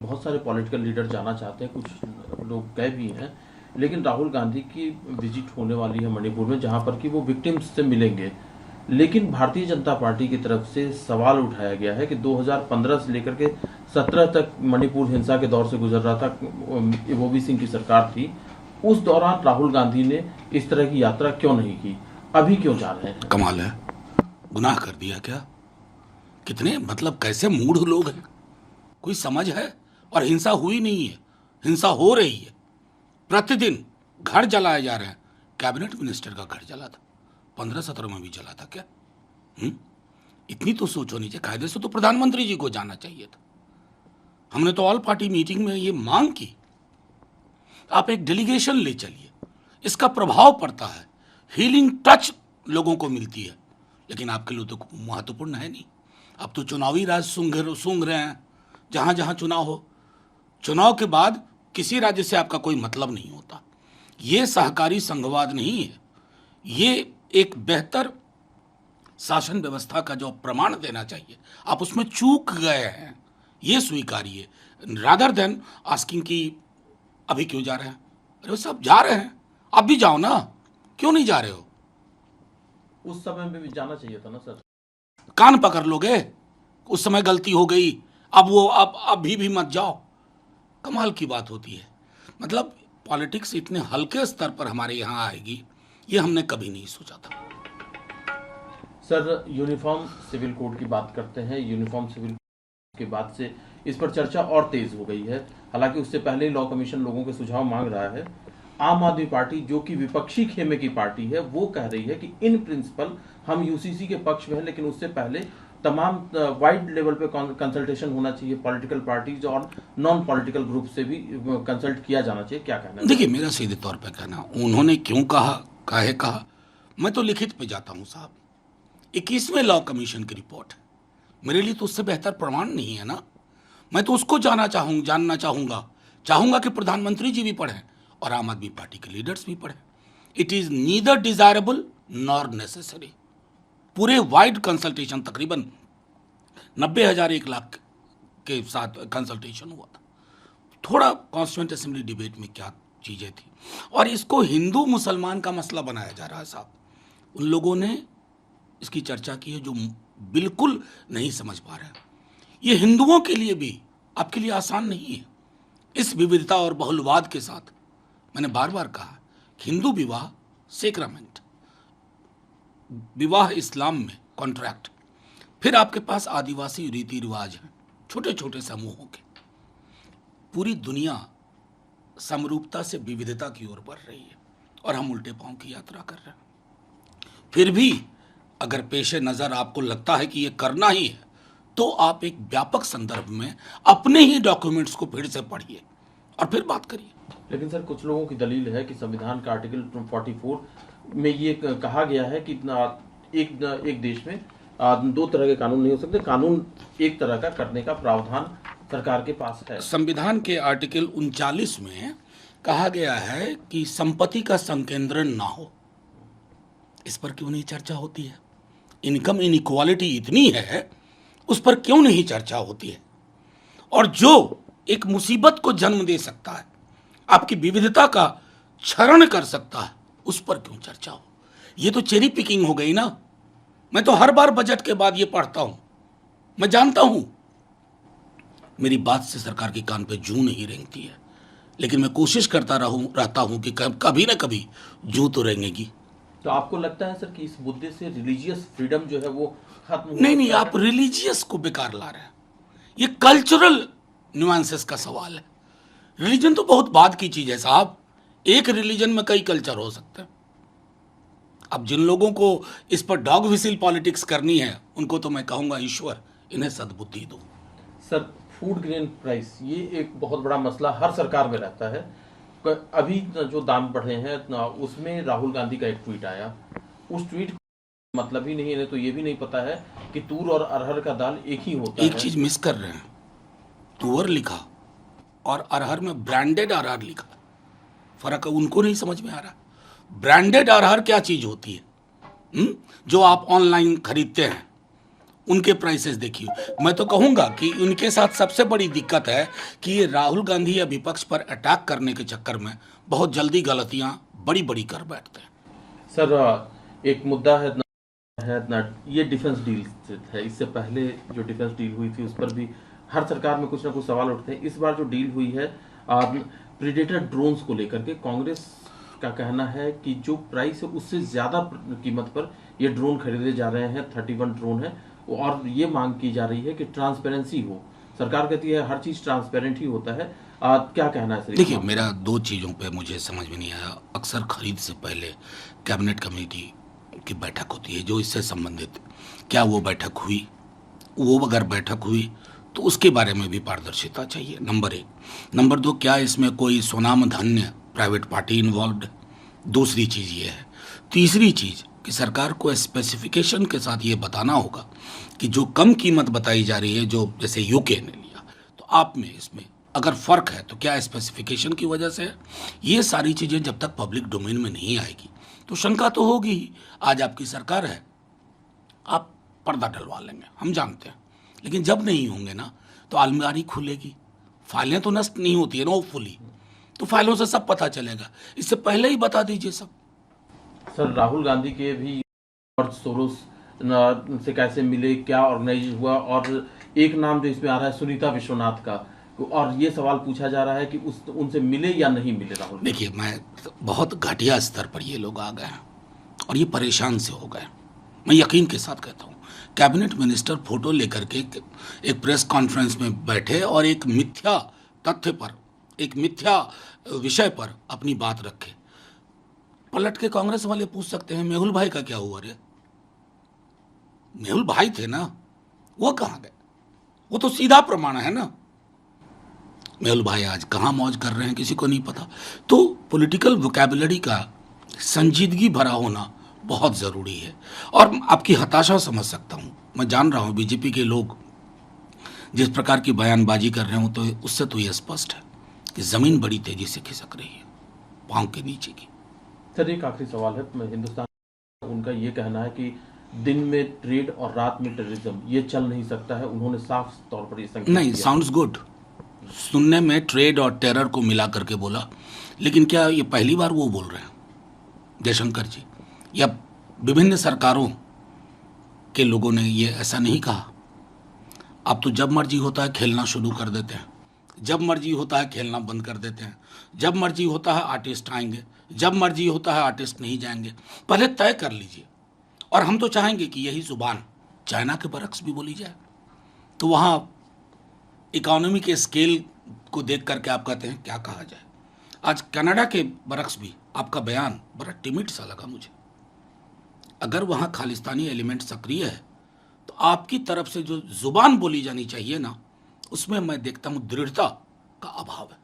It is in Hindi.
बहुत सारे पॉलिटिकल लीडर जाना चाहते हैं, कुछ लोग गए भी हैं, लेकिन राहुल गांधी की विजिट होने वाली है मणिपुर में, जहां पर कि वो विक्टिम्स से मिलेंगे। लेकिन भारतीय जनता पार्टी की तरफ से सवाल उठाया गया है कि 2015 से लेकर के 17 तक मणिपुर हिंसा के दौर से गुजर रहा था, ओवी सिंह की सरकार थी। उस दौरान राहुल गांधी ने इस तरह की यात्रा क्यों नहीं की, अभी क्यों जा रहे हैं? कमाल है, गुनाह कर दिया क्या? कितने मतलब कैसे मूढ़ लोग हैं, कोई समझ है? और हिंसा हुई नहीं है, हिंसा हो रही है। प्रतिदिन घर जलाए जा रहे हैं। कैबिनेट मिनिस्टर का घर जला था, 15-17 में भी जला था क्या? इतनी तो सोच होनी चाहिए। कायदे से तो प्रधानमंत्री जी को जाना चाहिए था। हमने तो ऑल पार्टी मीटिंग में ये मांग की, आप एक डेलीगेशन ले चलिए, इसका प्रभाव पड़ता है, हीलिंग टच लोगों को मिलती है। लेकिन आपके लिए तो महत्वपूर्ण है नहीं। अब तो चुनावी राज सूंघ रहे हैं, जहां जहां चुनाव हो। चुनाव के बाद किसी राज्य से आपका कोई मतलब नहीं होता। ये सहकारी संघवाद नहीं है, ये एक बेहतर शासन व्यवस्था का जो प्रमाण देना चाहिए, आप उसमें चूक गए हैं, ये स्वीकारिए। रादर देन आस्किंग कि अभी क्यों जा रहे हैं। अरे वो सब जा रहे हैं, आप भी जाओ ना, क्यों नहीं जा रहे हो? उस समय में भी जाना चाहिए था ना सर। कान पकड़ लोगे, उस समय गलती हो गई, अब वो अब अभी भी मत जाओ। कमाल की बात होती है। मतलब पॉलिटिक्स इतने हल्के स्तर पर हमारे यहाँ आएगी, ये हमने कभी नहीं सोचा था। सर, यूनिफॉर्म सिविल कोड की बात करते हैं। यूनिफॉर्म सिविल कोड के बाद से इस पर चर्चा और तेज हो गई है। हालांकि उससे पहले ही लॉ कमीशन लोगों के सुझाव मांग रहा है। आम आदमी पार्टी, जो कि विपक्षी खेमे की पार्टी है, वो कह रही है कि इन प्रिंसिपल हम यूसीसी के पक्ष में हैं, लेकिन उससे पहले तमाम वाइड लेवल पे कंसल्टेशन होना चाहिए। पॉलिटिकल पार्टीज और नॉन पॉलिटिकल ग्रुप से भी कंसल्ट किया जाना चाहिए। क्या कहना है? देखिए, मेरा सीधे तौर पर कहना, उन्होंने क्यों कहा, काहे कहा, मैं तो लिखित पे जाता हूं साहब। 21वें लॉ कमीशन की रिपोर्ट है, मेरे लिए तो उससे बेहतर प्रमाण नहीं है ना। मैं तो उसको जानना चाहूंगा कि प्रधानमंत्री जी भी पढ़ें और आम आदमी पार्टी के लीडर्स भी पढ़ें। It is neither desirable nor necessary. पूरे वाइड कंसल्टेशन, तकरीबन 90,000 1 लाख के साथ कंसल्टेशन हुआ था। थोड़ा कॉन्स्टिट्यूएंट असेंबली डिबेट में क्या चीजें थी, और इसको हिंदू मुसलमान का मसला बनाया जा रहा है साहब। उन लोगों ने इसकी चर्चा की है जो बिल्कुल नहीं समझ पा रहे हैं। ये हिंदुओं के लिए भी, आपके लिए आसान नहीं है। इस विविधता और बहुलवाद के साथ मैंने बार बार कहा कि हिंदू विवाह सेक्रामेंट, विवाह इस्लाम में कॉन्ट्रैक्ट, फिर आपके पास आदिवासी रीति रिवाज हैं छोटे छोटे समूहों के। पूरी दुनिया समरूपता से विविधता की ओर बढ़ रही है और हम उल्टे पांव की यात्रा कर रहे हैं। फिर भी अगर पेशे नजर आपको लगता है कि ये करना ही है, तो आप एक व्यापक संदर्भ में अपने ही डॉक्यूमेंट्स को फिर से पढ़िए और फिर बात करिए। लेकिन सर, कुछ लोगों की दलील है कि संविधान का आर्टिकल 44 में ये कहा गया है कि एक देश में दो तरह के कानून नहीं हो सकते। कानून एक तरह का करने का प्रावधान सरकार के पास है। संविधान के आर्टिकल 39 में कहा गया है कि संपत्ति का संकेंद्रण ना हो। इस पर क्यों नहीं चर्चा होती है? इनकम इनइक्वालिटी इतनी है, उस पर क्यों नहीं चर्चा होती है? और जो एक मुसीबत को जन्म दे सकता है, आपकी विविधता का क्षरण कर सकता है, उस पर क्यों चर्चा हो? ये तो चेरी पिकिंग हो गई ना। मैं तो हर बार बजट के बाद ये पढ़ता हूं, मैं जानता हूं मेरी बात से सरकार के कान पे जूं नहीं रेंगती है, लेकिन मैं कोशिश करता रहता हूं कि कभी ना कभी जूं तो रेंगेगी। तो आपको लगता है सर कि इस मुद्दे से रिलीजियस फ्रीडम जो है वो खत्म? नहीं, आप रिलीजियस को बेकार ला रहे हैं। ये कल्चरल न्यूएंसेस का सवाल है। रिलीजन तो बहुत बाद की चीज है साहब। एक रिलीजन में कई कल्चर हो सकते हैं। अब जिन लोगों को इस पर डॉग विसिल पॉलिटिक्स करनी है, उनको तो मैं कहूंगा ईश्वर इन्हें सद्बुद्धि दो। सर, फूड ग्रेन प्राइस, ये एक बहुत बड़ा मसला हर सरकार में रहता है। अभी जो दाम बढ़े हैं उसमें राहुल गांधी का एक ट्वीट आया। उस ट्वीट मतलब ही नहीं है, तो ये भी नहीं पता है कि तूर और अरहर का दाल एक ही होता है। एक चीज मिस कर रहे हैं, तुअर लिखा और अरहर में ब्रांडेड अरहर लिखा, फर्क उनको नहीं समझ में आ रहा। ब्रांडेड अरहर क्या चीज होती है? जो आप ऑनलाइन खरीदते हैं, उनके प्राइसेस देखिए। मैं तो कहूंगा कि उनके साथ सबसे बड़ी दिक्कत है कि ये राहुल गांधी या विपक्ष पर अटैक करने के चक्कर में बहुत जल्दी गलतियां बड़ी बड़ी कर बैठते हैं। सर, एक मुद्दा है ये डिफेंस डील है। इससे पहले जो डिफेंस डील हुई थी उस पर भी हर सरकार में कुछ ना कुछ सवाल उठते हैं। इस बार जो डील हुई है प्रीडेटर ड्रोन्स को लेकर के, कांग्रेस का कहना है कि जो प्राइस है उससे ज्यादा कीमत पर ये ड्रोन खरीदे जा रहे हैं। 31 ड्रोन है और ये मांग की जा रही है कि ट्रांसपेरेंसी हो। सरकार कहती है हर चीज ट्रांसपेरेंट ही होता है। क्या कहना है सर? देखिए, मेरा दो चीज़ों पे मुझे समझ में नहीं आया। अक्सर खरीद से पहले कैबिनेट कमेटी की बैठक होती है जो इससे संबंधित, क्या वो बैठक हुई? वो अगर बैठक हुई तो उसके बारे में भी पारदर्शिता चाहिए, नंबर एक। नंबर दो, क्या इसमें कोई स्वनाम धन्य प्राइवेट पार्टी इन्वॉल्व है? दूसरी चीज़ ये है। तीसरी चीज़ कि सरकार को स्पेसिफिकेशन के साथ ये बताना होगा कि जो कम कीमत बताई जा रही है, जो जैसे यूके ने लिया, तो आप में इसमें अगर फ़र्क है तो क्या स्पेसिफिकेशन की वजह से है? ये सारी चीज़ें जब तक पब्लिक डोमेन में नहीं आएगी तो शंका तो होगी ही। आज आपकी सरकार है, आप पर्दा डलवा लेंगे, हम जानते हैं, लेकिन जब नहीं होंगे ना तो अलमारी खुलेगी। फाइलें तो नष्ट नहीं होती है ना, होपफुली, तो फाइलों से सब पता चलेगा। इससे पहले ही बता दीजिए सब। सर, राहुल गांधी के भी जॉर्ज सोरोस से कैसे मिले, क्या ऑर्गेनाइज हुआ, और एक नाम जो इसमें आ रहा है सुनीता विश्वनाथ का, और ये सवाल पूछा जा रहा है कि उनसे मिले या नहीं मिले राहुल। देखिए, मैं बहुत घटिया स्तर पर ये लोग आ गए हैं और ये परेशान से हो गए। मैं यकीन के साथ कहता हूँ, कैबिनेट मिनिस्टर फोटो लेकर के एक प्रेस कॉन्फ्रेंस में बैठे और एक मिथ्या तथ्य पर, एक मिथ्या विषय पर अपनी बात रखे। पलट के कांग्रेस वाले पूछ सकते हैं मेहुल भाई का क्या हुआ रे? मेहुल भाई थे ना, वो कहाँ गए? वो तो सीधा प्रमाण है ना। मेहुल भाई आज कहाँ मौज कर रहे हैं किसी को नहीं पता। तो पॉलिटिकल वोकैबुलरी का संजीदगी भरा होना बहुत ज़रूरी है। और आपकी हताशा समझ सकता हूँ, मैं जान रहा हूँ बीजेपी के लोग जिस प्रकार की बयानबाजी कर रहे हो, तो उससे तो ये स्पष्ट है कि ज़मीन बड़ी तेज़ी से खिसक रही है पाँव के नीचे की। सर, एक आखिरी सवाल है। हिंदुस्तान, उनका ये कहना है कि दिन में ट्रेड और रात में टेररिज्म ये चल नहीं सकता है। उन्होंने साफ तौर पर ये संकेत नहीं, साउंड्स गुड। सुनने में ट्रेड और टेरर को मिला करके बोला, लेकिन क्या ये पहली बार वो बोल रहे हैं जयशंकर जी? या विभिन्न सरकारों के लोगों ने ये ऐसा नहीं कहा? अब तो जब मर्जी होता है खेलना शुरू कर देते हैं, जब मर्जी होता है खेलना बंद कर देते हैं, जब मर्जी होता है आर्टिस्ट आएंगे, जब मर्जी होता है आर्टिस्ट नहीं जाएंगे। पहले तय कर लीजिए। और हम तो चाहेंगे कि यही जुबान चाइना के बरक्स भी बोली जाए, तो वहाँ इकोनॉमी के स्केल को देख करके आप कहते हैं क्या कहा जाए। आज कनाडा के बरक्स भी आपका बयान बड़ा टिमिड सा लगा मुझे। अगर वहाँ खालिस्तानी एलिमेंट सक्रिय है तो आपकी तरफ से जो जुबान बोली जानी चाहिए ना, उसमें मैं देखता हूँ दृढ़ता का अभाव है।